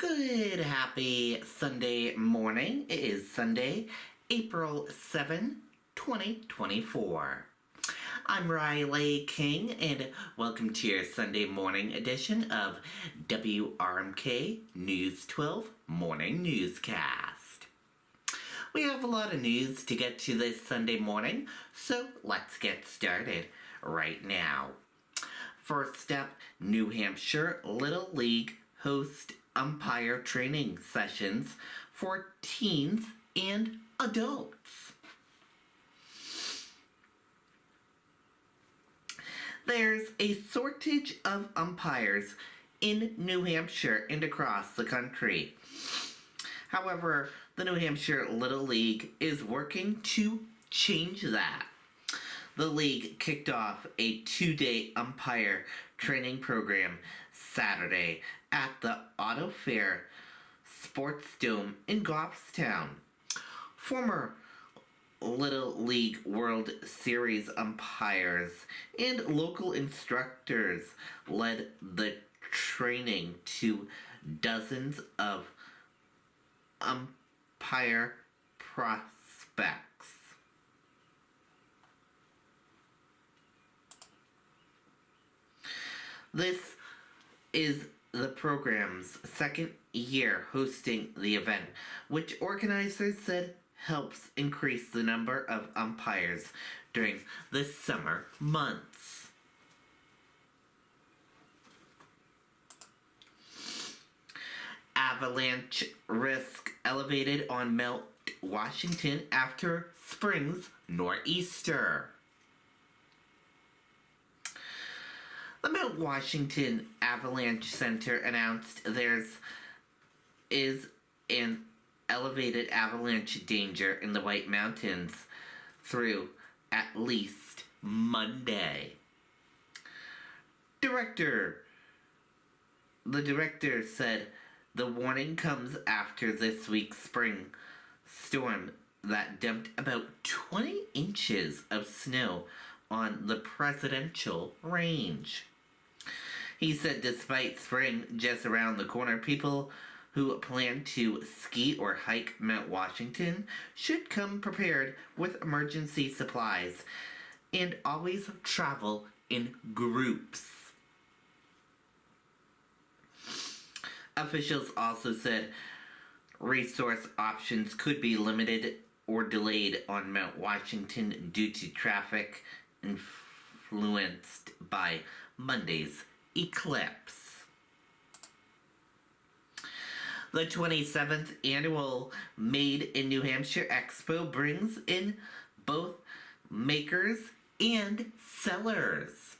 Good, happy Sunday morning. It is Sunday, April 7, 2024. I'm Riley King, and welcome to your Sunday morning edition of WRMK News 12 Morning Newscast. We have a lot of news to get to this Sunday morning, so let's get started right now. First up, New Hampshire Little League hosts umpire training sessions for teens and adults. There's a shortage of umpires in New Hampshire and across the country. However, the New Hampshire Little League is working to change that. The league kicked off a 2-day umpire training program Saturday at the Auto Fair Sports Dome in Goffstown. Former Little League World Series umpires and local instructors led the training to dozens of umpire prospects. This is the program's second year hosting the event, which organizers said helps increase the number of umpires during the summer months. Avalanche risk elevated on Mount Washington after spring's nor'easter. The Mount Washington Avalanche Center announced there is an elevated avalanche danger in the White Mountains through at least Monday. The director said the warning comes after this week's spring storm that dumped about 20 inches of snow on the presidential range. He said despite spring just around the corner, people who plan to ski or hike Mount Washington should come prepared with emergency supplies and always travel in groups. Officials also said resource options could be limited or delayed on Mount Washington due to traffic influenced by Monday's eclipse. The 27th annual Made in New Hampshire Expo brings in both makers and sellers.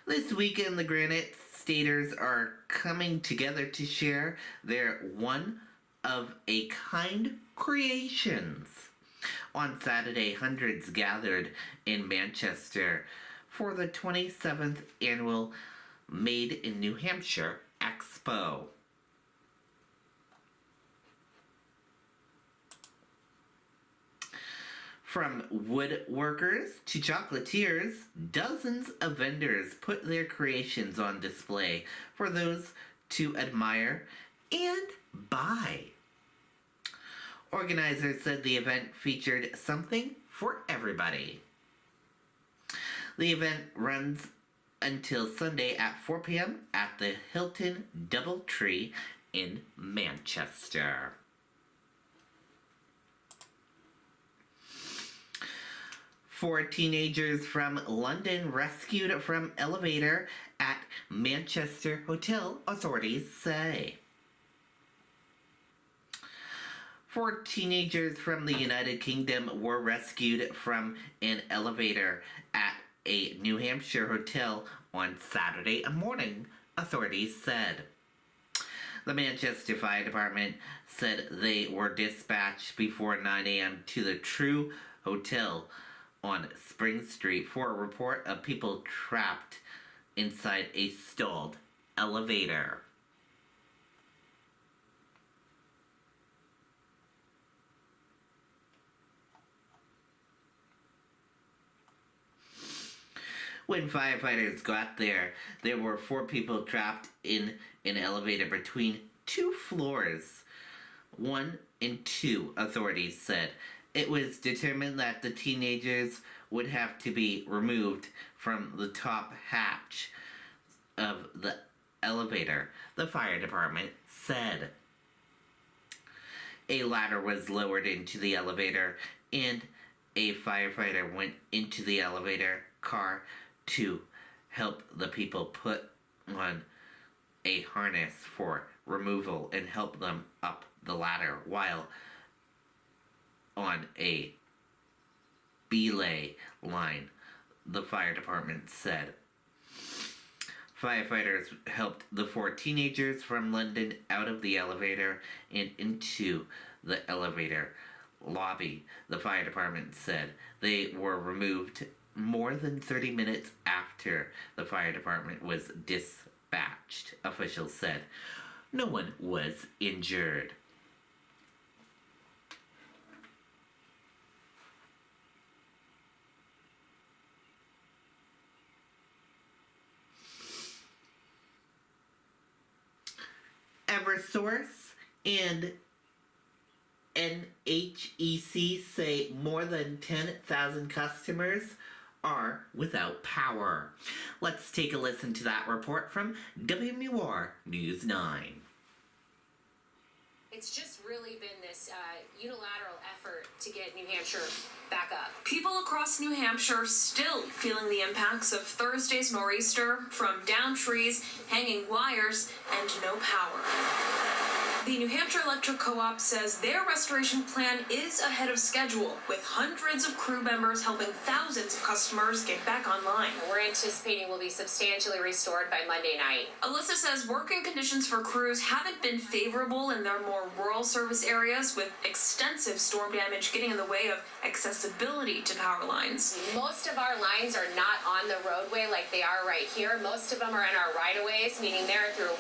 This weekend, the Granite Staters are coming together to share their one-of-a-kind creations. On Saturday, hundreds gathered in Manchester for the 27th annual Made in New Hampshire Expo. From woodworkers to chocolatiers, dozens of vendors put their creations on display for those to admire and buy. Organizers said the event featured something for everybody. The event runs until Sunday at 4 p.m. at the Hilton Doubletree in Manchester. Four teenagers from London rescued from elevator at Manchester hotel, authorities say. 4 teenagers from the United Kingdom were rescued from an elevator at a New Hampshire hotel on Saturday morning, authorities said. The Manchester Fire Department said they were dispatched before 9 a.m. to the True Hotel on Spring Street for a report of people trapped inside a stalled elevator. When firefighters got there, there were 4 people trapped in an elevator between 2 floors. 1 and 2, authorities said. It was determined that the teenagers would have to be removed from the top hatch of the elevator, the fire department said. A ladder was lowered into the elevator, and a firefighter went into the elevator car to help the people put on a harness for removal and help them up the ladder while on a belay line, the fire department said. Firefighters helped the 4 teenagers from London out of the elevator and into the elevator lobby, the fire department said. They were removed more than 30 minutes after the fire department was dispatched, officials said. No one was injured. Eversource and NHEC say more than 10,000 customers are without power. Let's take a listen to that report from WMUR News 9. It's just really been this unilateral effort to get New Hampshire back up. People across New Hampshire still feeling the impacts of Thursday's nor'easter, from downed trees, hanging wires, and no power. The New Hampshire Electric Co-op says their restoration plan is ahead of schedule, with hundreds of crew members helping thousands of customers get back online. We're anticipating we'll be substantially restored by Monday night. Alyssa says working conditions for crews haven't been favorable in their more rural service areas, with extensive storm damage getting in the way of accessibility to power lines. Most of our lines are not on the roadway like they are right here. Most of them are in our right-of-ways, meaning they're through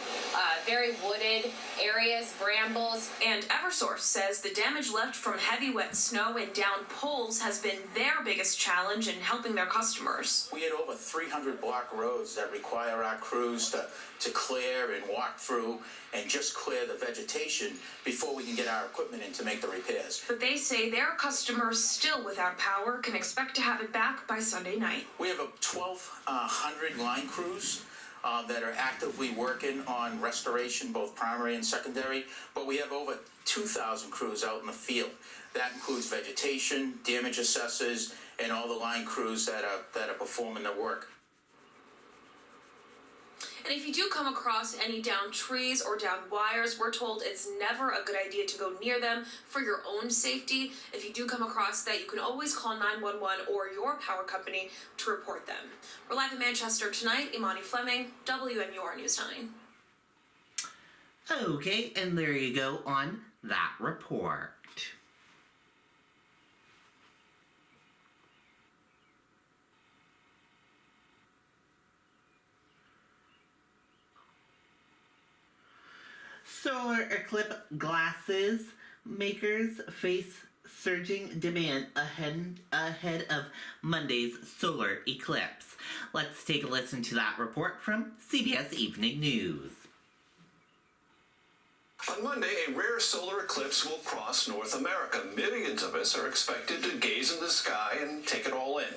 very wooded areas, brambles. And Eversource says the damage left from heavy wet snow and downed poles has been their biggest challenge in helping their customers. We had over 300 block roads that require our crews to clear and walk through and just clear the vegetation before we can get our equipment in to make the repairs. But they say their customers still without power can expect to have it back by Sunday night. We have 1,200 line crews that are actively working on restoration, both primary and secondary, but we have over 2,000 crews out in the field. That includes vegetation, damage assessors, and all the line crews that are performing the work. And if you do come across any downed trees or downed wires, we're told it's never a good idea to go near them for your own safety. If you do come across that, you can always call 911 or your power company to report them. We're live in Manchester tonight. Imani Fleming, WMUR News 9. Okay, and there you go on that report. Solar eclipse glasses makers face surging demand ahead of Monday's solar eclipse. Let's take a listen to that report from CBS Evening News. On Monday, a rare solar eclipse will cross North America. Millions of us are expected to gaze in the sky and take it all in.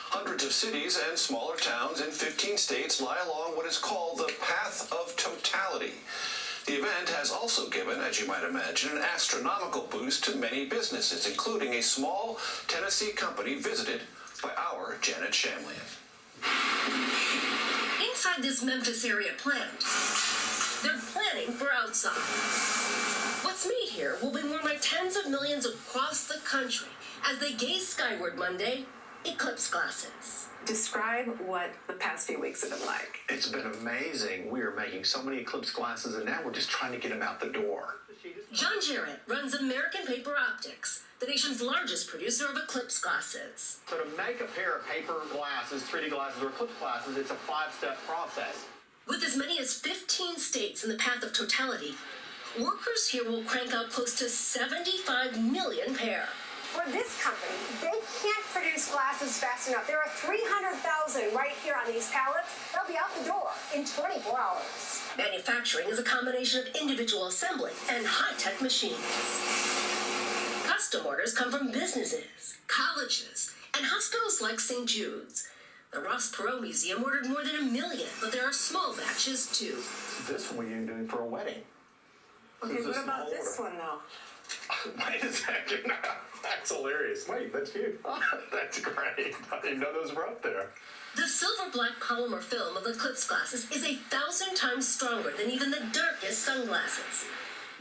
Hundreds of cities and smaller towns in 15 states lie along what is called the path of totality. The event has also given, as you might imagine, an astronomical boost to many businesses, including a small Tennessee company visited by our Janet Shamlian. Inside this Memphis area plant, they're planning for outside. What's made here will be worn by tens of millions across the country as they gaze skyward Monday, eclipse glasses. Describe what the past few weeks have been like. It's been amazing. We are making so many eclipse glasses, and now we're just trying to get them out the door. John Jarrett runs American Paper Optics, the nation's largest producer of eclipse glasses. So to make a pair of paper glasses, 3D glasses, or eclipse glasses, it's a 5-step process. With as many as 15 states in the path of totality, workers here will crank out close to 75 million pair. For this company, they can't produce glasses fast enough. There are 300,000 right here on these pallets. They'll be out the door in 24 hours. Manufacturing is a combination of individual assembly and high-tech machines. Custom orders come from businesses, colleges, and hospitals like St. Jude's. The Ross Perot Museum ordered more than 1 million, but there are small batches too. This one we can do for a wedding. Okay, This is what a about small this order. one, though? Wait a second. That's hilarious. Wait, that's you. That's great. I didn't know those were up there. The silver-black polymer film of Eclipse glasses is 1,000 times stronger than even the darkest sunglasses.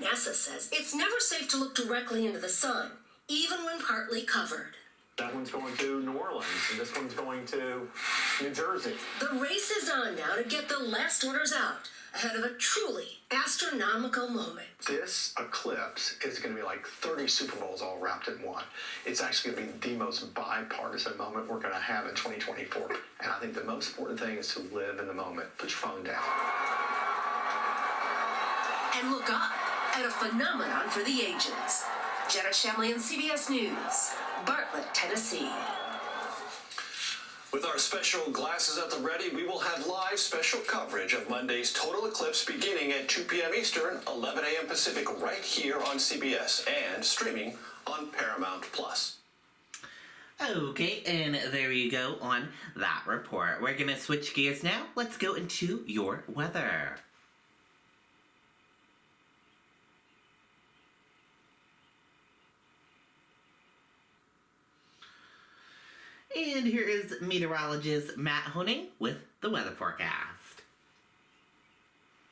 NASA says it's never safe to look directly into the sun, even when partly covered. That one's going to New Orleans, and this one's going to New Jersey. The race is on now to get the last orders out, ahead of a truly astronomical moment. This eclipse is going to be like 30 Super Bowls all wrapped in one. It's actually going to be the most bipartisan moment we're going to have in 2024. And I think the most important thing is to live in the moment. Put your phone down. And look up at a phenomenon for the ages. Jenna Shamley and CBS News, Bartlett, Tennessee. With our special glasses at the ready, we will have live special coverage of Monday's total eclipse beginning at 2 p.m. Eastern, 11 a.m. Pacific, right here on CBS and streaming on Paramount+. Okay, and there you go on that report. We're gonna switch gears now. Let's go into your weather. And here is meteorologist Matt Honing with the weather forecast.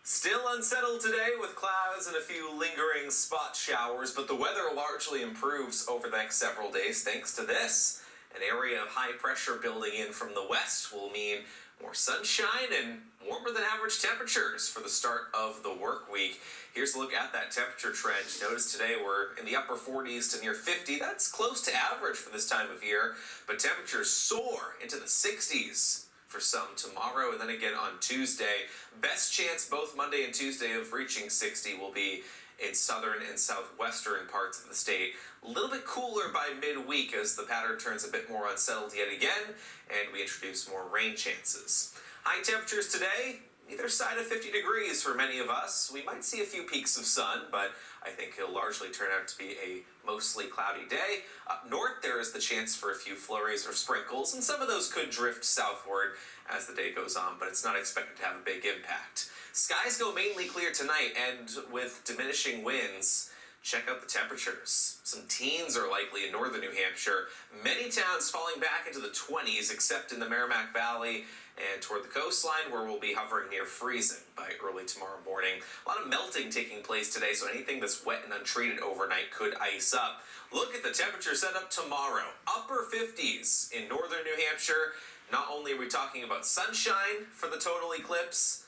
Still unsettled today with clouds and a few lingering spot showers, but the weather largely improves over the next several days thanks to this. An area of high pressure building in from the west will mean more sunshine and warmer than average temperatures for the start of the work week. Here's a look at that temperature trend. Notice today we're in the upper 40s to near 50. That's close to average for this time of year, but temperatures soar into the 60s for some tomorrow and then again on Tuesday. Best chance both Monday and Tuesday of reaching 60 will be in southern and southwestern parts of the state. A little bit cooler by midweek as the pattern turns a bit more unsettled yet again, and we introduce more rain chances. High temperatures today, either side of 50 degrees for many of us. We might see a few peaks of sun, but I think it'll largely turn out to be a mostly cloudy day. Up north, there is the chance for a few flurries or sprinkles, and some of those could drift southward as the day goes on, but it's not expected to have a big impact. Skies go mainly clear tonight, and with diminishing winds, check out the temperatures. Some teens are likely in northern New Hampshire. Many towns falling back into the 20s, except in the Merrimack Valley and toward the coastline, where we'll be hovering near freezing by early tomorrow morning. A lot of melting taking place today, so anything that's wet and untreated overnight could ice up. Look at the temperature set up tomorrow. Upper 50s in northern New Hampshire. Not only are we talking about sunshine for the total eclipse,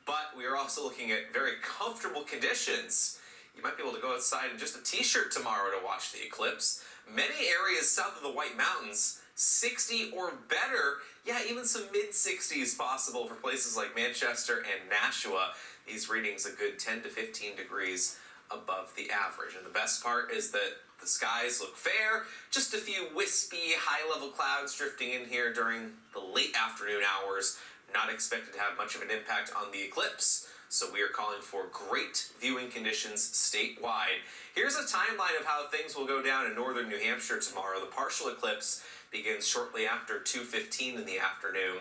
but we are also looking at very comfortable conditions. You might be able to go outside in just a t-shirt tomorrow to watch the eclipse. Many areas south of the White Mountains, 60 or better. Yeah, even some mid-60s possible for places like Manchester and Nashua. These readings a good 10 to 15 degrees above the average. And the best part is that the skies look fair. Just a few wispy, high-level clouds drifting in here during the late afternoon hours. Not expected to have much of an impact on the eclipse. So we are calling for great viewing conditions statewide. Here's a timeline of how things will go down in northern New Hampshire tomorrow. The partial eclipse begins shortly after 2:15 in the afternoon,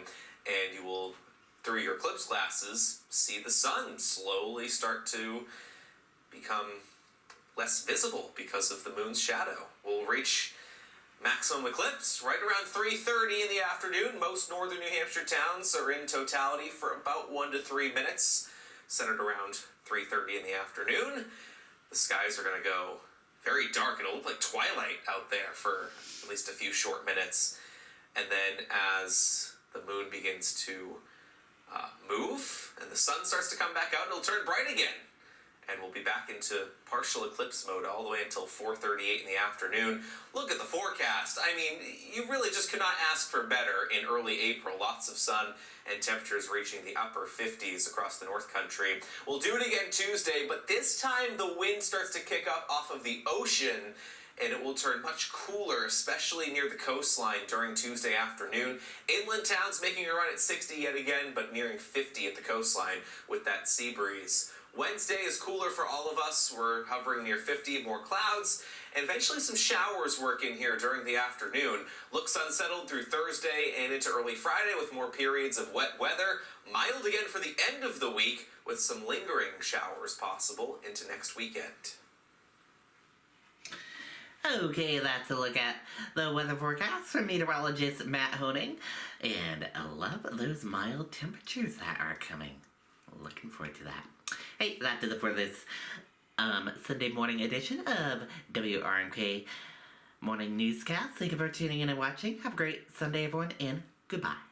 and you will, through your eclipse glasses, see the sun slowly start to become less visible because of the moon's shadow. We'll reach maximum eclipse right around 3:30 in the afternoon. Most northern New Hampshire towns are in totality for about 1 to 3 minutes, centered around 3:30 in the afternoon. The skies are going to go very dark. It'll look like twilight out there for at least a few short minutes. And then as the moon begins to move and the sun starts to come back out, it'll turn bright again. And we'll be back into partial eclipse mode all the way until 4:38 in the afternoon. Look at the forecast. I mean, you really just could not ask for better in early April. Lots of sun and temperatures reaching the upper 50s across the North Country. We'll do it again Tuesday, but this time the wind starts to kick up off of the ocean, and it will turn much cooler, especially near the coastline during Tuesday afternoon. Inland towns making a run at 60 yet again, but nearing 50 at the coastline with that sea breeze. Wednesday is cooler for all of us. We're hovering near 50, more clouds, and eventually some showers work in here during the afternoon. Looks unsettled through Thursday and into early Friday with more periods of wet weather. Mild again for the end of the week with some lingering showers possible into next weekend. Okay, that's a look at the weather forecast from meteorologist Matt Honing. And I love those mild temperatures that are coming. Looking forward to that. Hey, that does it for this Sunday morning edition of WRMK Morning Newscast. Thank you for tuning in and watching. Have a great Sunday, everyone, and goodbye.